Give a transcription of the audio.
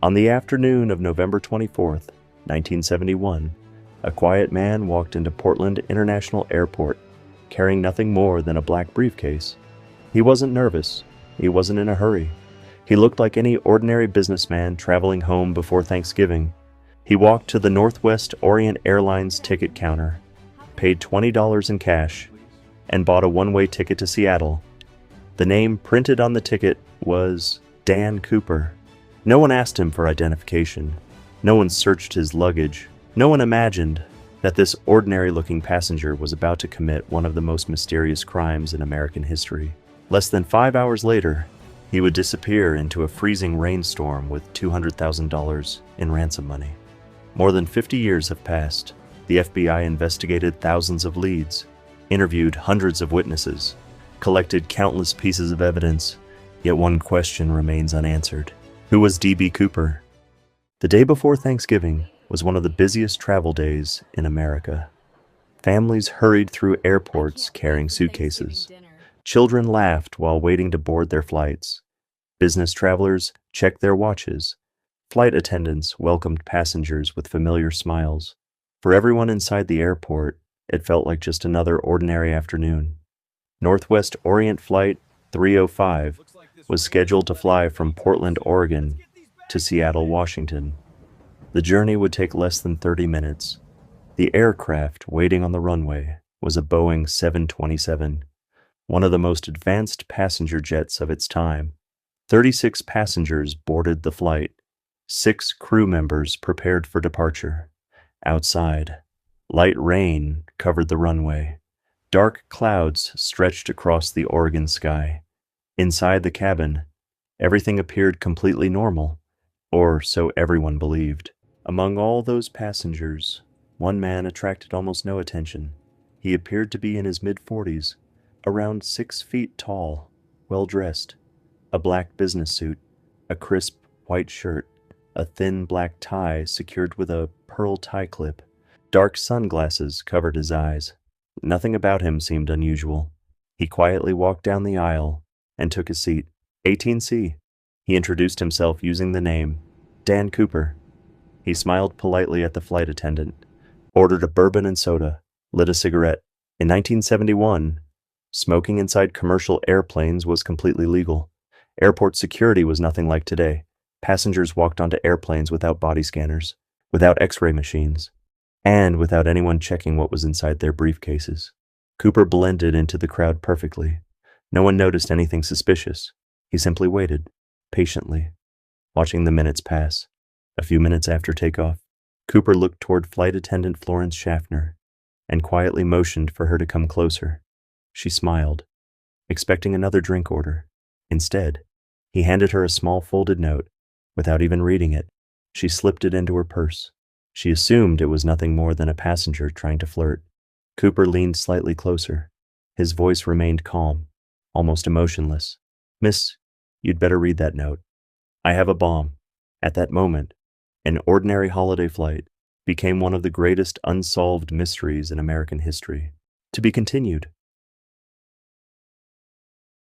On the afternoon of November 24th, 1971, a quiet man walked into Portland International Airport carrying nothing more than a black briefcase. He wasn't nervous. He wasn't in a hurry. He looked like any ordinary businessman traveling home before Thanksgiving. He walked to the Northwest Orient Airlines ticket counter, paid $20 in cash, and bought a one-way ticket to Seattle. The name printed on the ticket was Dan Cooper. No one asked him for identification. No one searched his luggage. No one imagined that this ordinary-looking passenger was about to commit one of the most mysterious crimes in American history. Less than 5 hours later, he would disappear into a freezing rainstorm with $200,000 in ransom money. More than 50 years have passed. The FBI investigated thousands of leads, interviewed hundreds of witnesses, collected countless pieces of evidence, yet one question remains unanswered. Who was D.B. Cooper? The day before Thanksgiving was one of the busiest travel days in America. Families hurried through airports carrying suitcases. Children laughed while waiting to board their flights. Business travelers checked their watches. Flight attendants welcomed passengers with familiar smiles. For everyone inside the airport, it felt like just another ordinary afternoon. Northwest Orient Flight 305 was scheduled to fly from Portland, Oregon to Seattle, Washington. The journey would take less than 30 minutes. The aircraft waiting on the runway was a Boeing 727, one of the most advanced passenger jets of its time. 36 passengers boarded the flight. 6 crew members prepared for departure. Outside, light rain covered the runway. Dark clouds stretched across the Oregon sky. Inside the cabin, everything appeared completely normal, or so everyone believed. Among all those passengers, one man attracted almost no attention. He appeared to be in his mid-40s, around 6 feet tall, well-dressed, a black business suit, a crisp white shirt, a thin black tie secured with a pearl tie clip. Dark sunglasses covered his eyes. Nothing about him seemed unusual. He quietly walked down the aisle and took his seat. 18C. He introduced himself using the name Dan Cooper. He smiled politely at the flight attendant, ordered a bourbon and soda, lit a cigarette. In 1971, smoking inside commercial airplanes was completely legal. Airport security was nothing like today. Passengers walked onto airplanes without body scanners, without x-ray machines, and without anyone checking what was inside their briefcases. Cooper blended into the crowd perfectly. No one noticed anything suspicious. He simply waited, patiently, watching the minutes pass. A few minutes after takeoff, Cooper looked toward flight attendant Florence Schaffner and quietly motioned for her to come closer. She smiled, expecting another drink order. Instead, he handed her a small folded note. Without even reading it, she slipped it into her purse. She assumed it was nothing more than a passenger trying to flirt. Cooper leaned slightly closer. His voice remained calm, almost emotionless. "Miss, you'd better read that note. I have a bomb." At that moment, an ordinary holiday flight became one of the greatest unsolved mysteries in American history. To be continued.